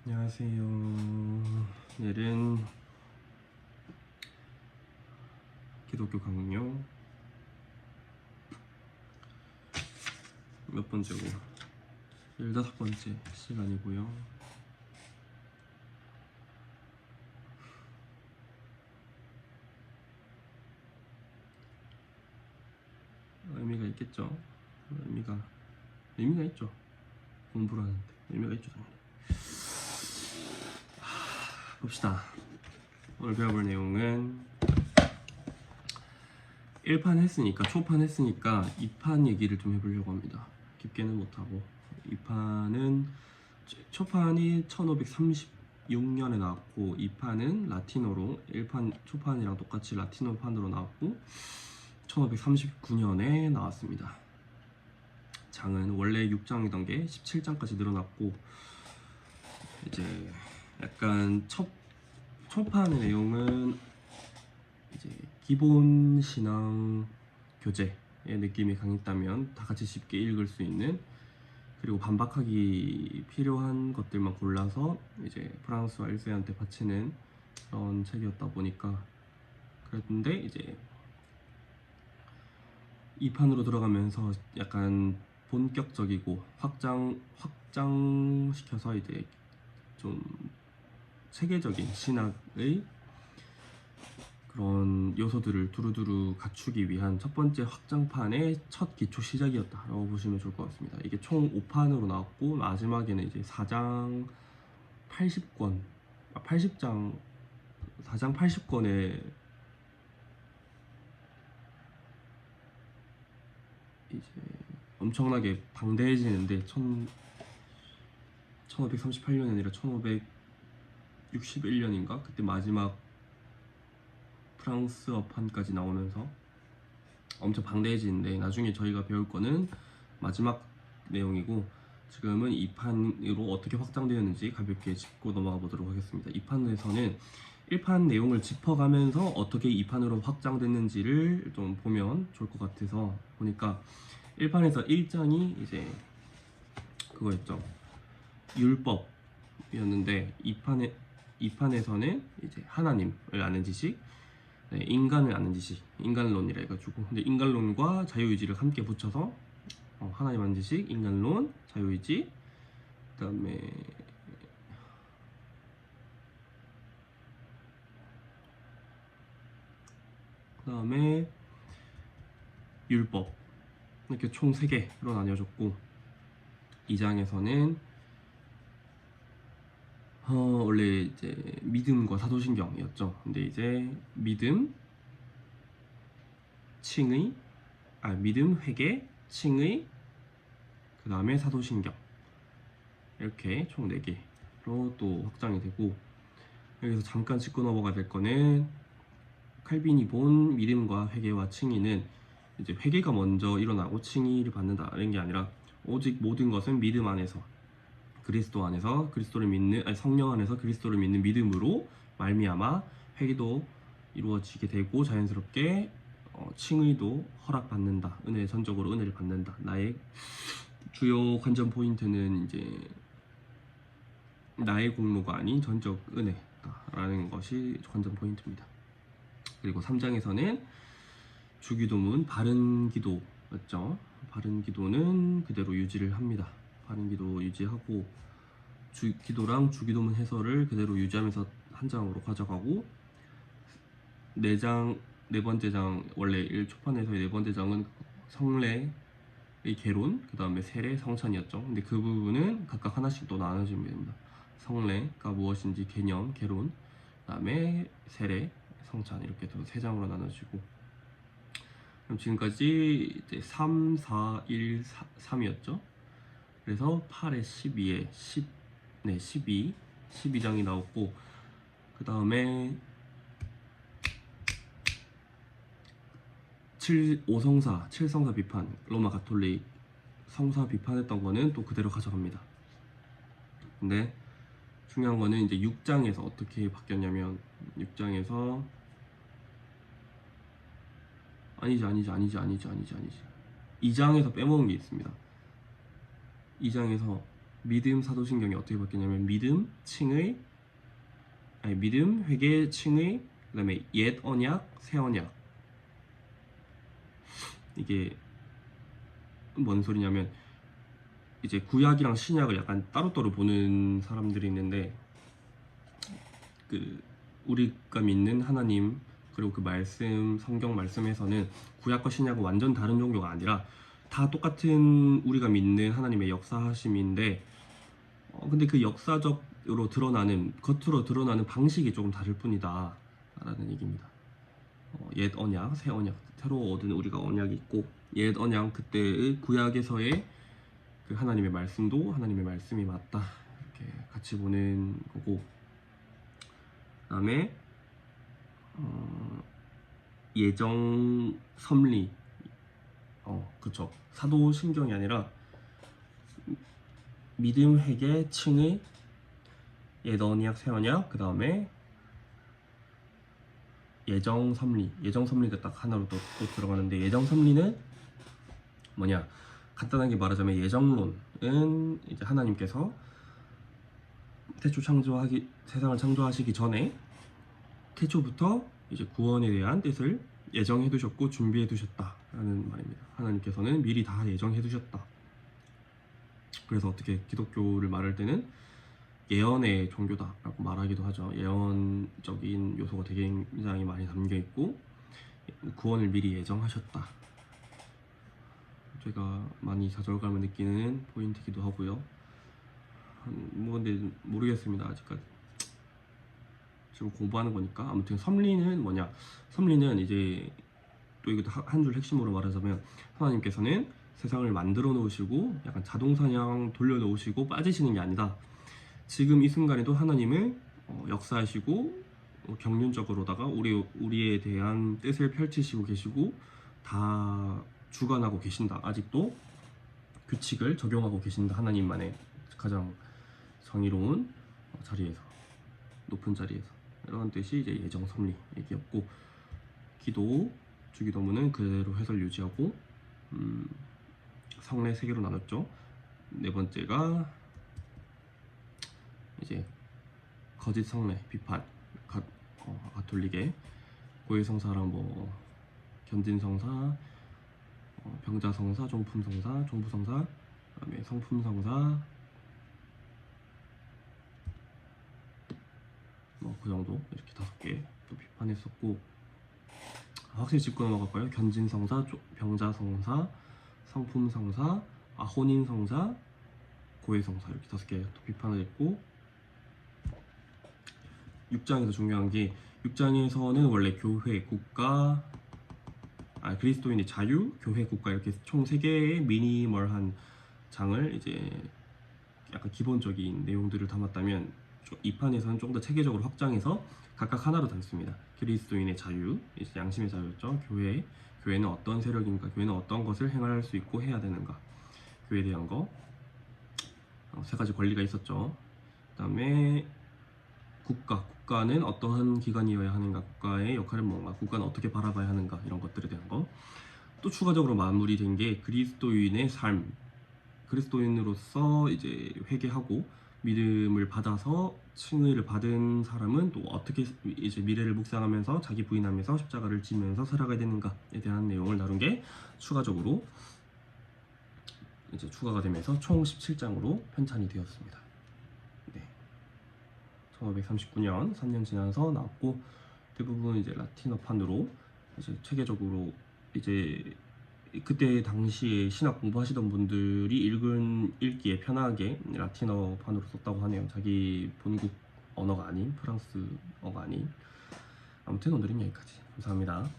안녕하세요. 내일은 기독교 강요 몇 번째고 15번째 시간이고요. 의미가 있겠죠? 의미가 있죠. 공부를 하는데 의미가 있죠, 당연히. 봅시다. 오늘 배워볼 내용은 1판 했으니까, 초판 했으니까 2판 얘기를 좀 해보려고 합니다. 깊게는 못하고. 2판은 초판이 1536년에 나왔고 2판은 라틴어로 1판 초판이랑 똑같이 라틴어판으로 나왔고 1539년에 나왔습니다. 장은 원래 6장이던 게 17장까지 늘어났고, 이제 약간 초판의 내용은 이제 기본 신앙 교재의 느낌이 강했다면 다 같이 쉽게 읽을 수 있는, 그리고 반박하기 필요한 것들만 골라서 이제 프랑스와 1세한테 바치는 그런 책이었다 보니까 그랬는데, 이제 2판으로 들어가면서 약간 본격적이고 확장시켜서 이제 좀 세계적인 신학의 그런 요소들을 두루두루 갖추기 위한 첫 번째 확장판의 첫 기초 시작이었다라고 보시면 좋을 것 같습니다. 이게 총 5판으로 나왔고 마지막에는 이제 4장 80권, 80장 4장 80권에 이제 엄청나게 방대해지는데 1538년이 아니라 1561년인가? 그때 마지막 프랑스어판까지 나오면서 엄청 방대해지는데, 나중에 저희가 배울 거는 마지막 내용이고 지금은 2판으로 어떻게 확장되었는지 가볍게 짚고 넘어가 보도록 하겠습니다. 2판에서는 1판 내용을 짚어가면서 어떻게 2판으로 확장됐는지를 좀 보면 좋을 것 같아서 보니까, 1판에서 1장이 이제 그거였죠. 율법이었는데 2판에서는 이제 하나님을 아는 지식, 인간을 아는 지식, 인간론이라 해가지고, 근데 인간론과 자유의지를 함께 붙여서 하나님 아는 지식, 인간론, 자유의지, 그다음에 율법, 이렇게 총 3개로 나뉘어졌고, 2장에서는 원래 이제 믿음과 사도신경이었죠. 근데 이제 믿음, 회개, 칭의, 그 다음에 사도신경, 이렇게 총 4개로 또 확장이 되고, 여기서 잠깐 짚고 넘어가야 될 거는, 칼빈이 본 믿음과 회개와 칭의는 이제 회개가 먼저 일어나고 칭의를 받는다는 게 아니라, 오직 모든 것은 믿음 안에서, 그리스도 안에서 그리스도를 믿는, 성령 안에서 그리스도를 믿는 믿음으로 말미암아 회개도 이루어지게 되고, 자연스럽게 칭의도 허락받는다, 전적으로 은혜를 받는다. 나의 주요 관전 포인트는 이제 나의 공로가 아닌 전적 은혜다라는 것이 관전 포인트입니다. 그리고 3장에서는 주기도문, 바른 기도였죠. 바른 기도는 그대로 유지를 합니다. 바른 기도 유지하고, 기도랑 주기도문 해설을 그대로 유지하면서 한 장으로 가져가고, 4장, 네 번째 장, 원래 1초판에서의 네 번째 장은 성례의 개론, 그 다음에 세례, 성찬이었죠. 근데 그 부분은 각각 하나씩 또 나눠주면 됩니다. 성례가 무엇인지 개념, 개론, 그 다음에 세례, 성찬, 이렇게 또 3장으로 나눠지고, 그럼 지금까지 이제 3, 4, 1, 3이었죠. 그래서 8에 12에 12장이 나왔고, 그 다음에 7성사 비판, 로마 가톨릭 성사 비판했던 거는 또 그대로 가져갑니다. 근데 중요한 거는 이제 6장에서 어떻게 바뀌었냐면, 6장에서 아니지 2장에서 빼먹은 게 있습니다. 2장에서 믿음 사도신경이 어떻게 바뀌냐면 믿음 회개 칭의 그다음에 옛 언약 새 언약. 이게 뭔 소리냐면 이제 구약이랑 신약을 약간 따로따로 보는 사람들이 있는데 그 우리가 믿는 하나님 그리고 그 말씀 성경 말씀에서는 구약과 신약은 완전 다른 종교가 아니라 다 똑같은 우리가 믿는 하나님의 역사하심인데 근데 그 역사적으로 드러나는 겉으로 드러나는 방식이 조금 다를 뿐이다 라는 얘기입니다. 옛 언약, 새 언약, 새로 얻은 우리가 언약이 있고 옛 언약 그때의 구약에서의 그 하나님의 말씀도 하나님의 말씀이 맞다 이렇게 같이 보는 거고 그다음에 예정 섭리 그쵸 사도신경이 아니라 믿음 회개 칭의 옛 언약 새 언약 그 다음에 예정 섭리가 딱 하나로 또 들어가는데 예정 섭리는 뭐냐 간단하게 말하자면 예정론은 이제 하나님께서 세상을 창조하시기 전에 태초부터 이제 구원에 대한 뜻을 예정해 두셨고 준비해 두셨다라는 말입니다. 하나님께서는 미리 다 예정해 두셨다. 그래서 어떻게 기독교를 말할 때는 예언의 종교다라고 말하기도 하죠. 예언적인 요소가 되게 굉장히 많이 담겨 있고 구원을 미리 예정하셨다. 제가 많이 좌절감을 느끼는 포인트이기도 하고요. 뭐 근데 모르겠습니다 아직까지. 지금 공부하는 거니까. 아무튼 섭리는 뭐냐? 섭리는 이제 또 이것도 한 줄 핵심으로 말하자면 하나님께서는 세상을 만들어 놓으시고 약간 자동사냥 돌려 놓으시고 빠지시는 게 아니다. 지금 이 순간에도 하나님을 역사하시고 경륜적으로다가 우리에 대한 뜻을 펼치시고 계시고 다 주관하고 계신다. 아직도 규칙을 적용하고 계신다. 하나님만의 가장 정의로운 자리에서 높은 자리에서 이런 뜻이 이제 예정 섭리 얘기였고 기도 주기도문은 그대로 해설 유지하고 성례 3개로 나눴죠. 네 번째가 이제 거짓 성례 비판 가톨릭의 고해성사랑 뭐 견진성사 병자성사 종품성사 종부성사 그다음에 성품성사 뭐 그 정도 이렇게 5개 또 비판했었고 확실히 짚고 넘어갈까요? 견진성사 병자성사 성품성사 혼인성사 고해성사 이렇게 5개 또 비판을 했고 6장에서 중요한 게 6장에서는 원래 교회, 국가, 그리스도인의 자유, 교회, 국가 이렇게 총 3개의 미니멀한 장을 이제 약간 기본적인 내용들을 담았다면 2판에서는 좀 더 체계적으로 확장해서 각각 하나로 담습니다. 그리스도인의 자유, 이제 양심의 자유였죠. 교회는 어떤 세력인가, 교회는 어떤 것을 행할 수 있고 해야 되는가, 교회에 대한 거 3가지 권리가 있었죠. 그 다음에 국가는 어떠한 기관이어야 하는가, 국가의 역할은 뭔가, 국가는 어떻게 바라봐야 하는가 이런 것들에 대한 거. 또 추가적으로 마무리된 게 그리스도인의 삶, 그리스도인으로서 이제 회개하고 믿음을 받아서 칭의를 받은 사람은 또 어떻게 이제 미래를 묵상하면서 자기 부인하면서 십자가를 지면서 살아가야 되는가에 대한 내용을 다룬 게 추가적으로 이제 추가가 되면서 총 17장으로 편찬이 되었습니다. 1539년 3년 지나서 나왔고 대부분 이제 라틴어판으로 이제 체계적으로 이제 그때 당시에 신학 공부하시던 분들이 읽기에 편하게 라틴어판으로 썼다고 하네요. 자기 본국 언어가 아닌 프랑스어가 아닌. 아무튼 오늘은 여기까지. 감사합니다.